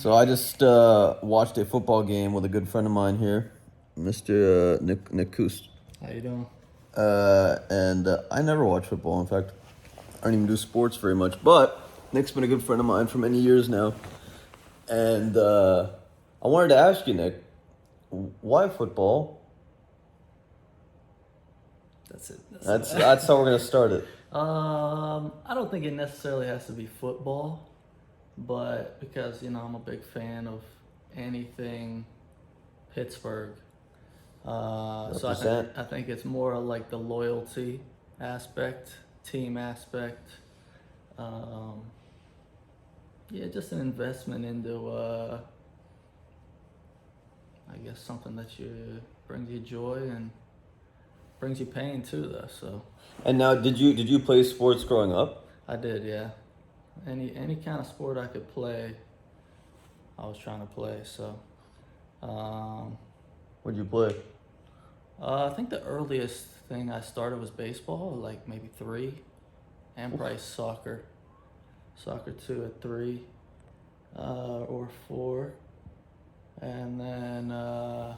So I just watched a football game with a good friend of mine here, Mr. Nick Kust. How you doing? And I never watch football. In fact, I don't even do sports very much. But Nick's been a good friend of mine for many years now. And I wanted to ask you, Nick, why football? That's it. That's how we're gonna start it. I don't think it necessarily has to be football, but because I'm a big fan of anything Pittsburgh. So Represent. I think it's more like the loyalty aspect, team aspect. Um, yeah, just an investment into I guess something that brings you joy and brings you pain too, though. So And now, did you play sports growing up? I did, yeah. Any kind of sport I could play, I was trying to play. So, um, What'd you play? I think the earliest thing I started was baseball, like maybe 3, and probably soccer 2 at 3, or 4, and then I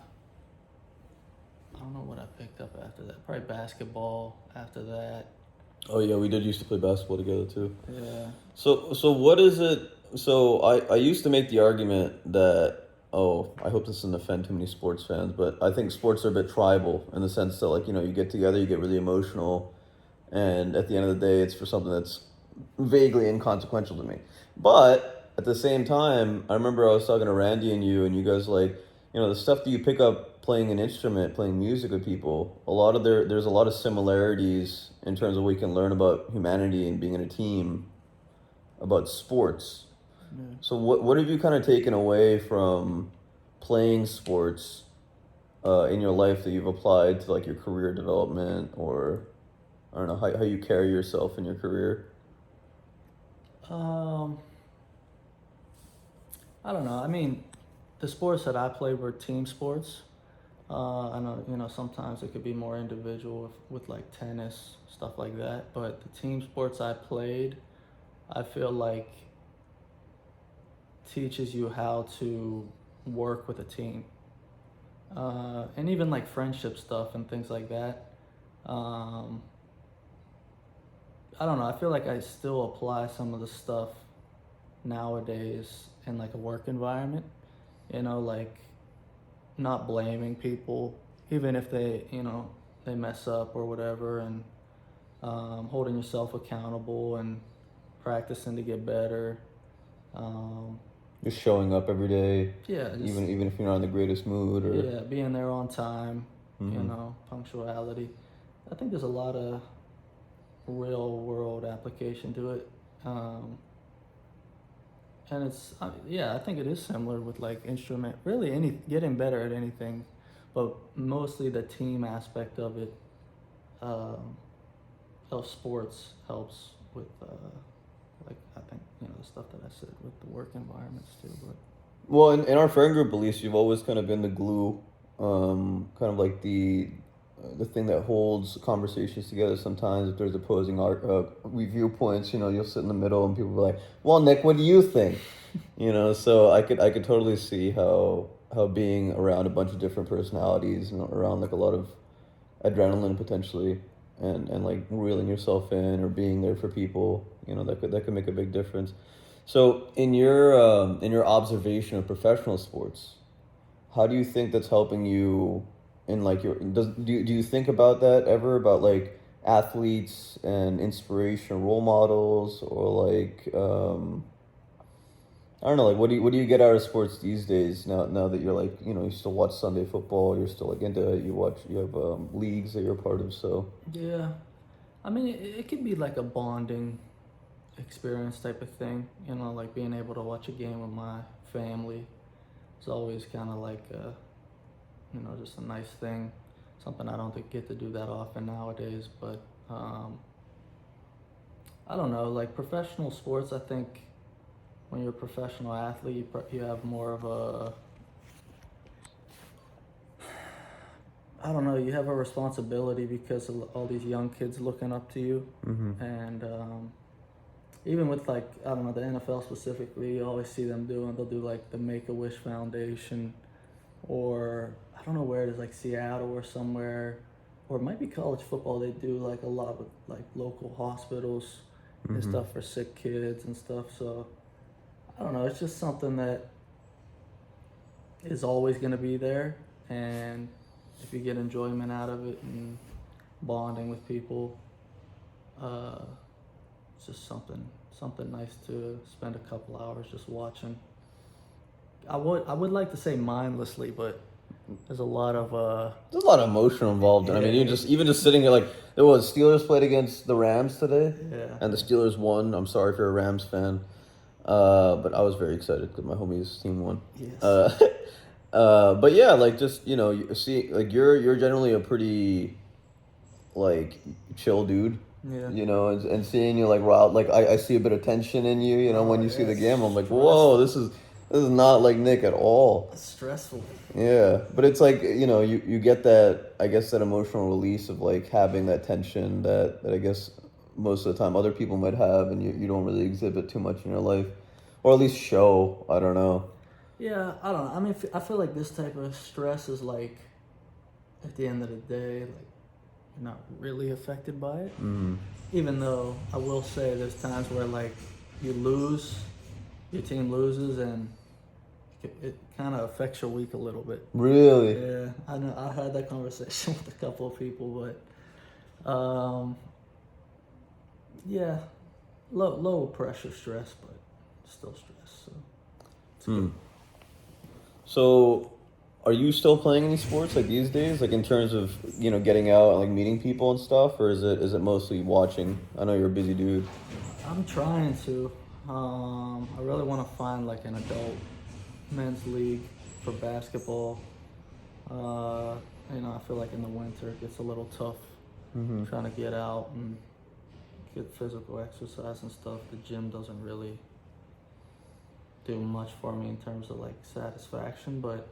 don't know what I picked up after that. Probably basketball after that. Oh yeah, we did used to play basketball together too. Yeah. So what is it? So I used to make the argument that, I hope this doesn't offend too many sports fans, but I think sports are a bit tribal in the sense that, like, you get together, you get really emotional, and at the end of the day, it's for something that's vaguely inconsequential to me. But at the same time, I remember I was talking to Randy and you guys, like, the stuff that you pick up playing an instrument, playing music with people. There's a lot of similarities in terms of what you can learn about humanity and being in a team, about sports. Yeah. So what have you kind of taken away from playing sports in your life that you've applied to, like, your career development, or I don't know how you carry yourself in your career? Um, I don't know. I mean, the sports that I played were team sports. I know, sometimes it could be more individual with like tennis, stuff like that. But the team sports I played, I feel like teaches you how to work with a team. And even like friendship stuff and things like that. Um, I don't know. I feel like I still apply some of the stuff nowadays in like a work environment. Like not blaming people, even if they mess up or whatever, and holding yourself accountable and practicing to get better. Um, Just showing up every day, yeah, just even if you're not in the greatest mood, or yeah, being there on time. Mhm. Punctuality. I think there's a lot of real world application to it. And I think it is similar with like instrument, really getting better at anything, but mostly the team aspect of it, um, of sports helps with, like, I think, the stuff that I said with the work environments too, but. Well, in our friend group, at least, you've always kind of been the glue, kind of like the thing that holds conversations together. Sometimes if there's opposing viewpoints, you'll sit in the middle and people will be like, "Well, Nick, what do you think?" So I could totally see how being around a bunch of different personalities and around, like, a lot of adrenaline potentially, and like reeling yourself in or being there for people, that could make a big difference. So in your observation of professional sports, how do you think that's helping you in, like, do you think about that ever, about, like, athletes and inspirational role models, or, like, I don't know, like, what do you get out of sports these days, now that you're, like, you still watch Sunday football, you're still, like, into it, you have leagues that you're part of, so Yeah, I mean, it could be like a bonding experience type of thing, like being able to watch a game with my family. It's always kind of like, just a nice thing. Something I don't get to do that often nowadays, but I don't know. Like professional sports, I think when you're a professional athlete, you have more of a, I don't know, you have a responsibility because of all these young kids looking up to you, hmm and even with like, I don't know, the NFL specifically, you always see them doing. They'll do like the Make a Wish Foundation, or I don't know where it is, like Seattle or somewhere, or it might be college football. They do like a lot with like local hospitals and Mm-hmm. stuff for sick kids and stuff. So I don't know. It's just something that is always going to be there, and if you get enjoyment out of it and bonding with people, uh, it's just something nice to spend a couple hours just watching. I would like to say mindlessly, but there's a lot of There's a lot of emotion involved, and I mean, yeah, even just sitting here, like there was Steelers played against the Rams today, yeah, and the Steelers won. I'm sorry if you're a Rams fan, but I was very excited because my homie's team won. yes, Uh, but yeah, like just you see, like you're generally a pretty like chill dude, yeah. and seeing you like wow, like I see a bit of tension in you, Oh when you see yeah, the it's game, I'm like, whoa, stressful. this is not like Nick at all. It's stressful. Yeah, but it's like you get that, I guess, that emotional release of like having that tension that I guess most of the time other people might have, and you don't really exhibit too much in your life, or at least show. I don't know. Yeah, I don't know. I mean, I feel like this type of stress is like, at the end of the day, like you're not really affected by it. Mm. Even though I will say there's times where like you lose, your team loses, and it kind of affects your week a little bit. Really? Yeah, I know. I had that conversation with a couple of people, but yeah, low pressure stress, but still stress. So it's Hmm. good. So, are you still playing any sports like these days, like in terms of getting out and like meeting people and stuff, or is it mostly watching? I know you're a busy dude. I'm trying to. I really want to find like an adult men's league for basketball. Uh, I feel like in the winter it gets a little tough Mm-hmm. trying to get out and get physical exercise and stuff. The gym doesn't really do much for me in terms of like satisfaction, but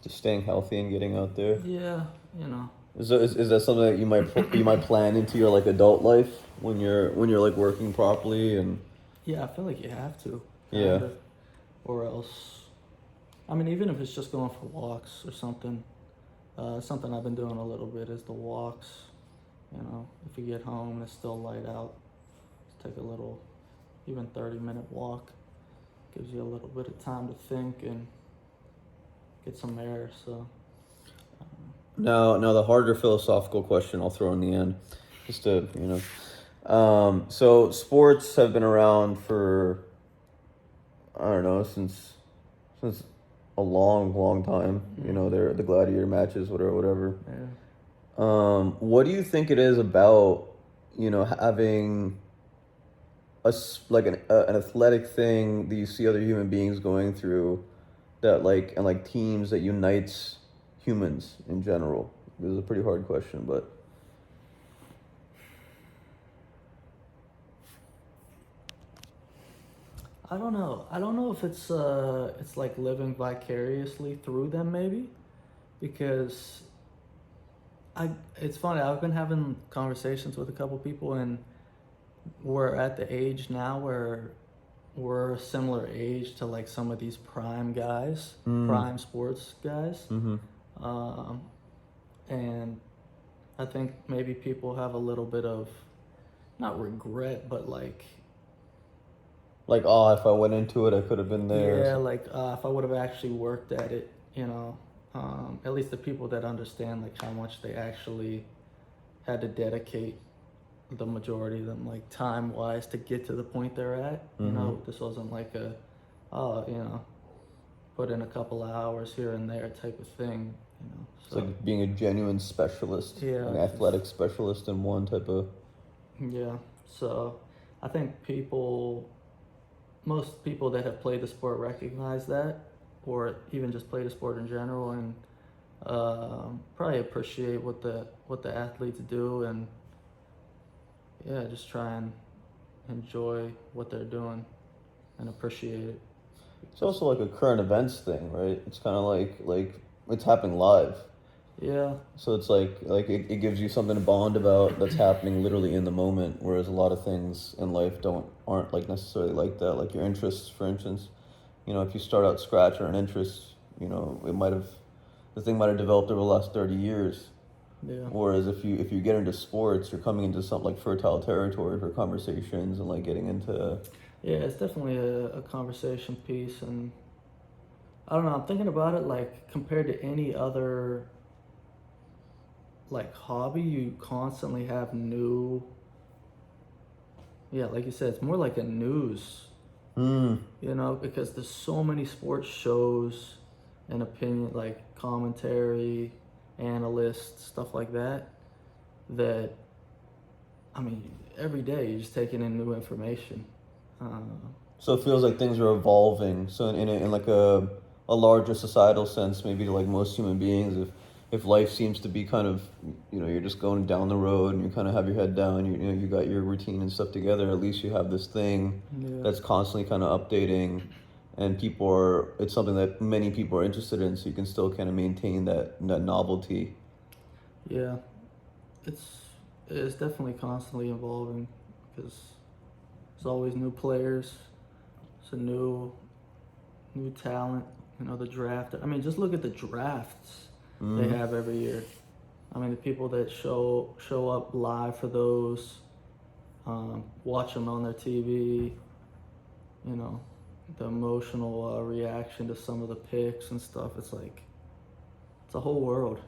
Just staying healthy and getting out there. yeah, Is that something that you might plan into your like adult life when you're like working properly and yeah, I feel like you have to, yeah. kind of, or else. I mean, even if it's just going for walks or something. Something I've been doing a little bit is the walks. If you get home and it's still light out, just take a little, even 30-minute walk. Gives you a little bit of time to think and get some air. So, Now the harder philosophical question I'll throw in the end, just to so sports have been around for I don't know since a long time. They're the gladiator matches, whatever. yeah. What do you think it is about having like an athletic thing that you see other human beings going through that like teams that unites humans in general? This is a pretty hard question, but I don't know. I don't know if it's like living vicariously through them, maybe, because it's funny. I've been having conversations with a couple people, and we're at the age now where we're a similar age to like some of these prime guys, prime sports guys. mm-hmm. Um, and I think maybe people have a little bit of, not regret, but like, Like, if I went into it, I could have been there. yeah, like if I would have actually worked at it, at least the people that understand like how much they actually had to dedicate, the majority of them, like time wise, to get to the point they're at. This wasn't like put in a couple of hours here and there type of thing. It's like being a genuine specialist, Yeah, an athletic specialist in one type of. yeah. So I think most people that have played the sport recognize that, or even just play the sport in general, and probably appreciate what the athletes do, and yeah, just try and enjoy what they're doing and appreciate it. It's also like a current events thing, right? It's kind of like it's happening live. Yeah. So it's like it gives you something to bond about that's happening literally in the moment, whereas a lot of things in life aren't like necessarily like that. Like your interests, for instance, if you start out scratch or an interest, the thing might have developed over the last 30 years. Yeah. Whereas if you get into sports, you're coming into something like fertile territory for conversations and like getting into. Yeah, it's definitely a conversation piece, and I don't know. I'm thinking about it like compared to any other like hobby, you constantly have new. Yeah, like you said, it's more like a news, Hmm. because there's so many sports shows and opinion, like commentary, analysts, stuff like that. That I mean, every day you're just taking in new information. So it feels like things are evolving. So in like a larger societal sense, maybe to like most human beings, if life seems to be kind of, you're just going down the road and you kind of have your head down, you got your routine and stuff together. At least you have this thing Yeah. that's constantly kind of updating, and it's something that many people are interested in. So you can still kind of maintain that novelty. Yeah, it's it's definitely constantly evolving because there's always new players, it's a new talent. The draft. I mean, just look at the drafts they Mm. have every year. I mean, the people that show up live for those, watch them on their TV. You know, the emotional reaction to some of the picks and stuff. It's like it's a whole world.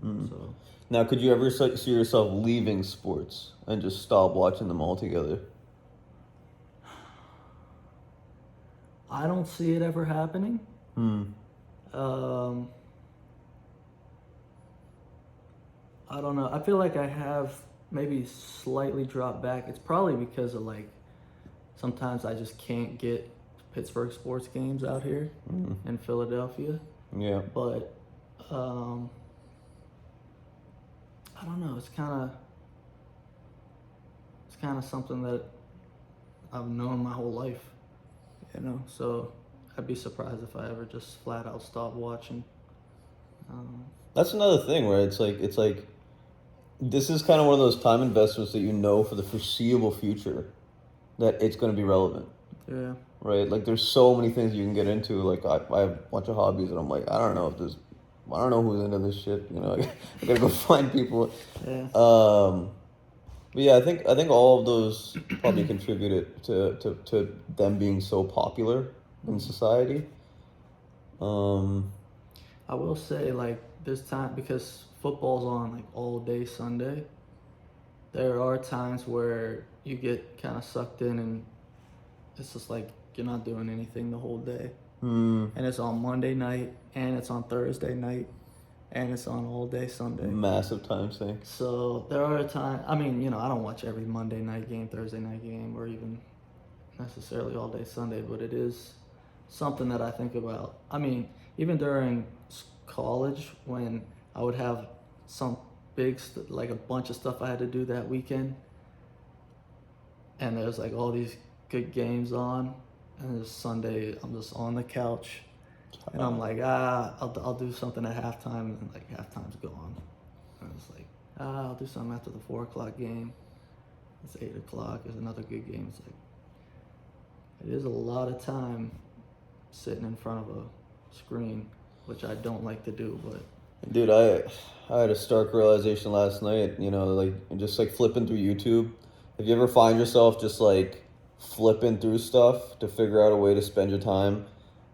Mm. So Now, could you ever see yourself leaving sports and just stop watching them altogether? I don't see it ever happening. Hmm. Um, I don't know. I feel like I have maybe slightly dropped back. It's probably because of like sometimes I just can't get Pittsburgh sports games out here Mm. in Philadelphia. Yeah. But um, I don't know. It's kind of something that I've known my whole life. So I'd be surprised if I ever just flat out stopped watching. Um, That's another thing where it's like this is kind of one of those time investments that for the foreseeable future that it's going to be relevant, yeah, right? Like there's so many things you can get into. Like I have a bunch of hobbies and I'm like, I don't know who's into this shit. I gotta go find people. yeah, But yeah, I think all of those probably contributed to them being so popular in mm. society. Um, I will say like this time because football's on like all day Sunday. There are times where you get kind of sucked in and it's just like you're not doing anything the whole day. hmm, And it's on Monday night and it's on Thursday night and it's on all day Sunday. massive time sink. So there are times, I mean, I don't watch every Monday night game, Thursday night game, or even necessarily all day Sunday, but it is something that I think about. I mean, even during college when I would have some like a bunch of stuff I had to do that weekend, and there's like all these good games on, and it's Sunday, I'm just on the couch, and I'm like, I'll do something at halftime, and like halftime's gone, and it's like, I'll do something after the 4 o'clock game. It's 8 o'clock. There's another good game. It's like it is a lot of time sitting in front of a screen, which I don't like to do, but Dude, I had a stark realization last night, like just like flipping through YouTube. If you ever find yourself just like flipping through stuff to figure out a way to spend your time,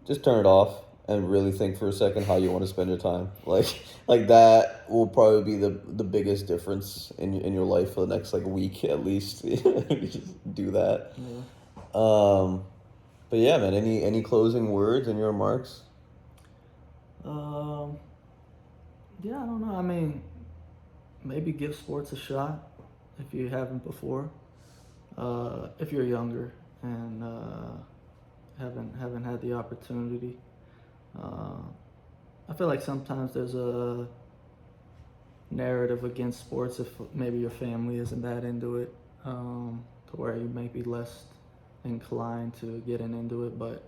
just turn it off and really think for a second how you want to spend your time. Like that will probably be the biggest difference in your life for the next like week at least. You just do that. yeah. Um, but yeah, man, any closing words and your remarks? Um, yeah, I don't know. I mean, maybe give sports a shot if you haven't before. If you're younger and haven't had the opportunity. Uh, I feel like sometimes there's a narrative against sports if maybe your family isn't that into it, to where you may be less inclined to getting into it. But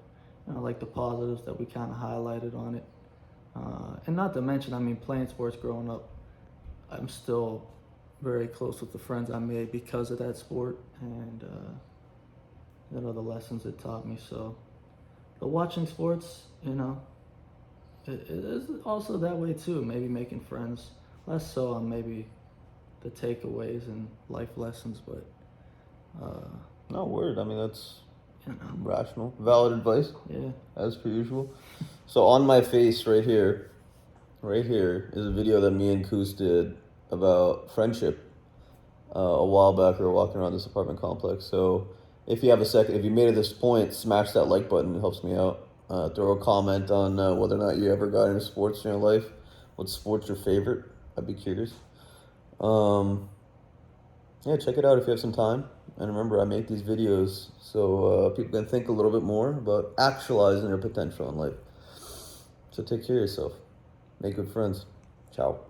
like the positives that we kind of highlighted on it. And not to mention, I mean, playing sports growing up, I'm still very close with the friends I made because of that sport and the lessons it taught me. So, but watching sports, it is also that way too. Maybe making friends, less so on maybe the takeaways and life lessons, but No word. I mean, that's you know, rational, valid advice, yeah. as per usual. So on my face right here is a video that me and Koos did about friendship a while back. We were walking around this apartment complex. So if you have a second, if you made it this point, smash that like button. It helps me out. Throw a comment on whether or not you ever got into sports in your life. What sport's your favorite? I'd be curious. Yeah, check it out if you have some time. And remember, I make these videos so people can think a little bit more about actualizing their potential in life. So take care of yourself. Make good friends. Ciao.